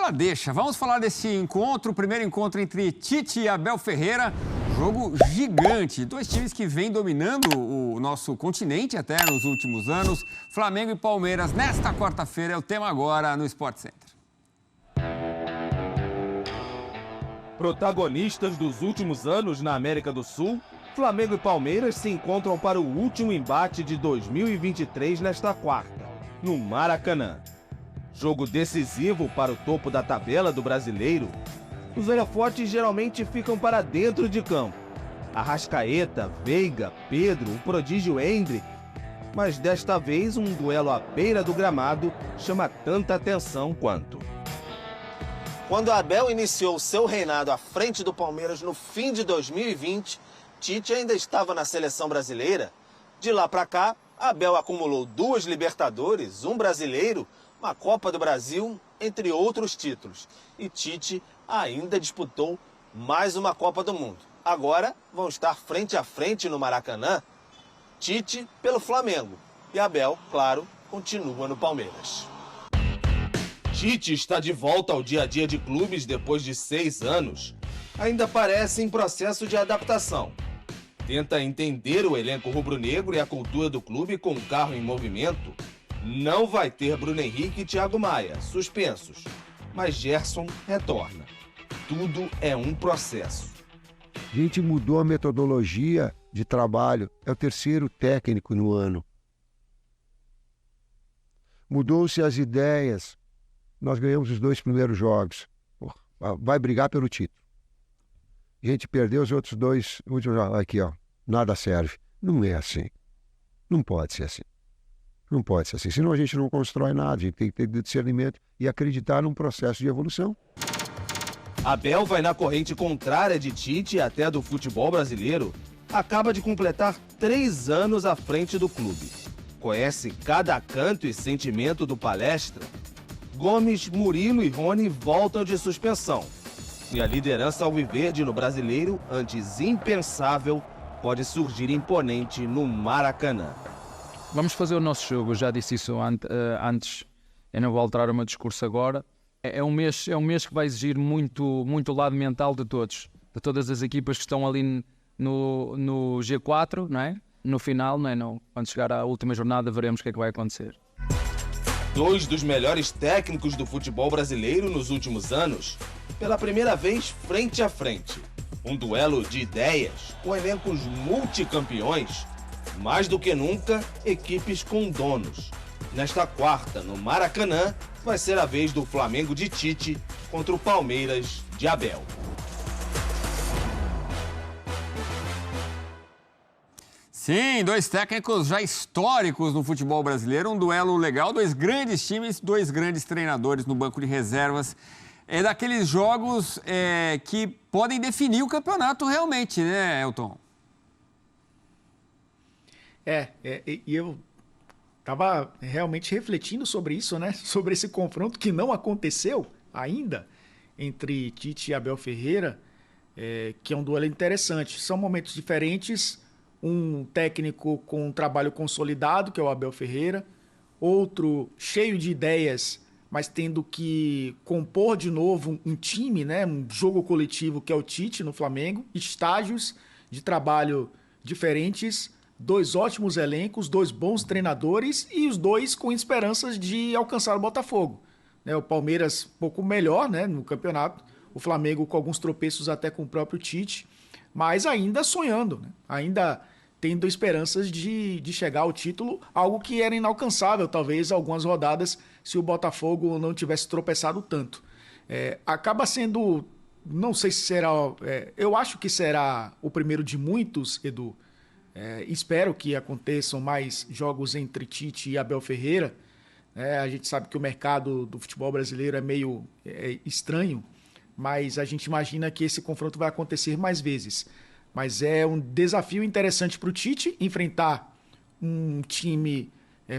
ela deixa. Vamos falar desse encontro, o primeiro encontro entre Tite e Abel Ferreira. Jogo gigante. Dois times que vêm dominando o nosso continente até nos últimos anos. Flamengo e Palmeiras nesta quarta-feira é o tema agora no Sport Center. Protagonistas dos últimos anos na América do Sul, Flamengo e Palmeiras se encontram para o último embate de 2023 nesta quarta, no Maracanã. Jogo decisivo para o topo da tabela do brasileiro. Os holofotes geralmente ficam para dentro de campo. Arrascaeta, Veiga, Pedro, o prodígio Endrick. Mas desta vez um duelo à beira do gramado chama tanta atenção quanto. Quando Abel iniciou seu reinado à frente do Palmeiras no fim de 2020, Tite ainda estava na seleção brasileira. De lá para cá, Abel acumulou 2 Libertadores, um brasileiro, uma Copa do Brasil, entre outros títulos. E Tite ainda disputou mais uma Copa do Mundo. Agora vão estar frente a frente no Maracanã. Tite pelo Flamengo e Abel, claro, continua no Palmeiras. Tite está de volta ao dia a dia de clubes depois de 6 anos. Ainda parece em processo de adaptação. Tenta entender o elenco rubro-negro e a cultura do clube com o carro em movimento. Não vai ter Bruno Henrique e Thiago Maia, suspensos. Mas Gerson retorna. Tudo é um processo. A gente mudou a metodologia de trabalho. É o 3º técnico no ano. Mudou-se as ideias. Nós ganhamos os 2 primeiros jogos. Vai brigar pelo título. A gente perdeu os outros 2 últimos jogos. Aqui, ó. Nada serve. Não é assim. Não pode ser assim. Não pode ser assim. Senão a gente não constrói nada. A gente tem que ter discernimento e acreditar num processo de evolução. Abel vai na corrente contrária de Tite e até do futebol brasileiro. Acaba de completar 3 anos à frente do clube. Conhece cada canto e sentimento do Palestra. Gomes, Murilo e Rony voltam de suspensão. E a liderança alviverde no brasileiro, antes impensável, pode surgir imponente no Maracanã. Vamos fazer o nosso jogo, eu já disse isso antes, eu não vou alterar o meu discurso agora. É um mês que vai exigir muito lado mental de todos, de todas as equipas que estão ali no G4, não é? No final, não é? Não. Quando chegar à última jornada veremos o que é que vai acontecer. 2 dos melhores técnicos do futebol brasileiro nos últimos anos, pela primeira vez frente a frente. Um duelo de ideias, com elencos multicampeões, mais do que nunca, equipes com donos. Nesta quarta, no Maracanã, vai ser a vez do Flamengo de Tite contra o Palmeiras de Abel. Sim, 2 técnicos já históricos no futebol brasileiro, um duelo legal, 2 grandes times, 2 grandes treinadores no banco de reservas. É daqueles jogos que podem definir o campeonato realmente, né, Elton? E eu estava realmente refletindo sobre isso, né? Sobre esse confronto que não aconteceu ainda entre Tite e Abel Ferreira, que é um duelo interessante. São momentos diferentes. Um técnico com um trabalho consolidado, que é o Abel Ferreira. Outro cheio de ideias, mas tendo que compor de novo um time, né? Um jogo coletivo, que é o Tite no Flamengo. Estágios de trabalho diferentes. 2 ótimos elencos, 2 bons treinadores e os 2 com esperanças de alcançar o Botafogo. O Palmeiras um pouco melhor, né, no campeonato. O Flamengo com alguns tropeços até com o próprio Tite. Mas ainda sonhando, né? Ainda tendo esperanças de chegar ao título, algo que era inalcançável, talvez, algumas rodadas, se o Botafogo não tivesse tropeçado tanto. Acaba sendo, não sei se será, eu acho que será o primeiro de muitos, Edu. Espero que aconteçam mais jogos entre Tite e Abel Ferreira. A gente sabe que o mercado do futebol brasileiro é meio estranho, mas a gente imagina que esse confronto vai acontecer mais vezes. Mas é um desafio interessante para o Tite enfrentar um time,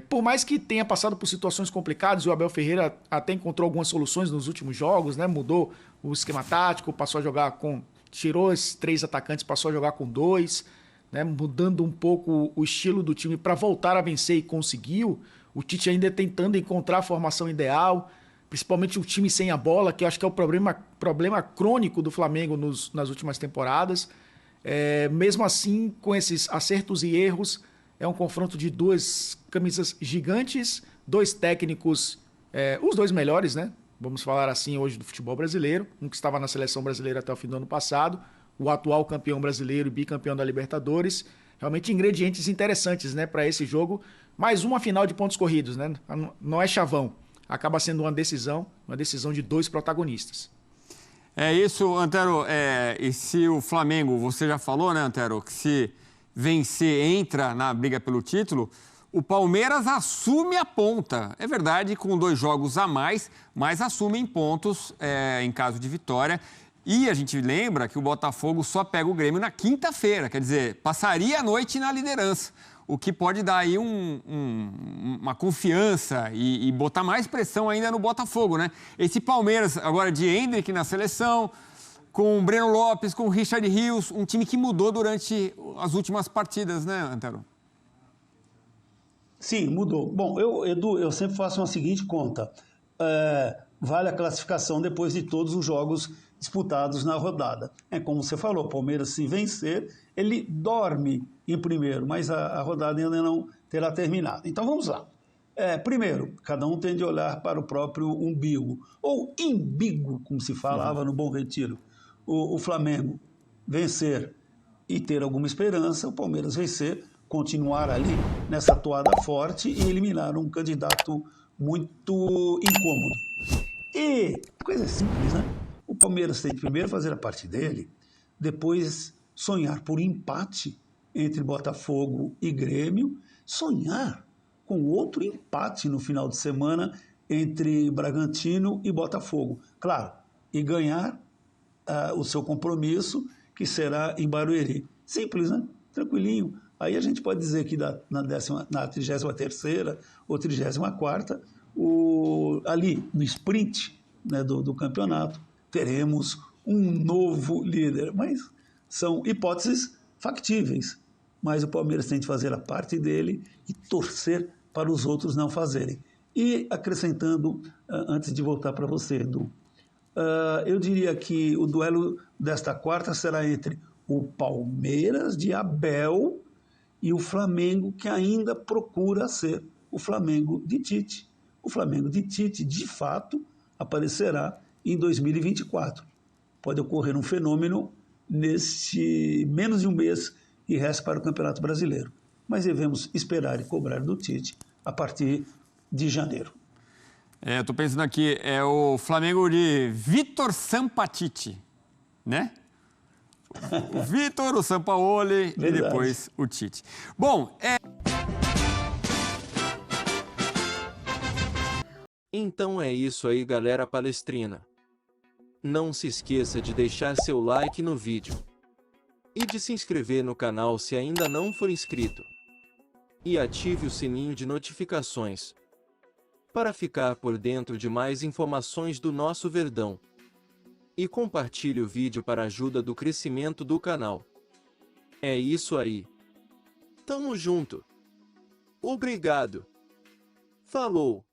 por mais que tenha passado por situações complicadas, o Abel Ferreira até encontrou algumas soluções nos últimos jogos, né? Mudou o esquema tático, passou a jogar tirou os 3 atacantes, passou a jogar com 2, né? Mudando um pouco o estilo do time para voltar a vencer e conseguiu. O Tite ainda tentando encontrar a formação ideal, principalmente o time sem a bola, que eu acho que é o problema crônico do Flamengo nas últimas temporadas. Mesmo assim, com esses acertos e erros, é um confronto de duas camisas gigantes, dois técnicos, os dois melhores, né? Vamos falar assim hoje do futebol brasileiro, um que estava na seleção brasileira até o fim do ano passado, o atual campeão brasileiro e bicampeão da Libertadores. Realmente ingredientes interessantes, né, para esse jogo. Mais uma final de pontos corridos, né? Não é chavão. Acaba sendo uma decisão de dois protagonistas. É isso, Antero. E se o Flamengo, você já falou, né, Antero, que se vencer, entra na briga pelo título, o Palmeiras assume a ponta. É verdade, com 2 jogos a mais, mas assume em pontos em caso de vitória. E a gente lembra que o Botafogo só pega o Grêmio na quinta-feira, quer dizer, passaria a noite na liderança, o que pode dar aí uma confiança e botar mais pressão ainda no Botafogo, né? Esse Palmeiras agora de Endrick na seleção, com o Breno Lopes, com o Richard Rios, um time que mudou durante as últimas partidas, né, Antero? Sim, mudou. Bom, Edu, eu sempre faço uma seguinte conta. Vale a classificação depois de todos os jogos disputados na rodada. Como você falou, o Palmeiras, se vencer, ele dorme em primeiro, mas a rodada ainda não terá terminado. Então vamos lá. Primeiro, cada um tem de olhar para o próprio umbigo, ou imbigo, como se falava no Bom Retiro. O Flamengo vencer e ter alguma esperança, o Palmeiras vencer, continuar ali nessa toada forte e eliminar um candidato muito incômodo. E coisa simples, né? O Palmeiras tem que primeiro fazer a parte dele, depois sonhar por empate entre Botafogo e Grêmio, sonhar com outro empate no final de semana entre Bragantino e Botafogo. Claro, e ganhar o seu compromisso, que será em Barueri. Simples, né? Tranquilinho. Aí a gente pode dizer que na 33ª ou 34ª, ali no sprint, né, do campeonato, teremos um novo líder. Mas são hipóteses factíveis. Mas o Palmeiras tem de fazer a parte dele e torcer para os outros não fazerem. E acrescentando, antes de voltar para você, Edu, eu diria que o duelo desta quarta será entre o Palmeiras de Abel e o Flamengo, que ainda procura ser o Flamengo de Tite. O Flamengo de Tite, de fato, aparecerá em 2024. Pode ocorrer um fenômeno neste menos de um mês que resta para o Campeonato Brasileiro. Mas devemos esperar e cobrar do Tite a partir de janeiro. Estou pensando aqui, é o Flamengo de Vitor Sampatiti, né? O Vitor, o Sampaoli e depois o Tite. Bom, Então é isso aí, galera palestrina. Não se esqueça de deixar seu like no vídeo e de se inscrever no canal se ainda não for inscrito. E ative o sininho de notificações para ficar por dentro de mais informações do nosso Verdão. E compartilhe o vídeo para a ajuda do crescimento do canal. É isso aí. Tamo junto. Obrigado. Falou.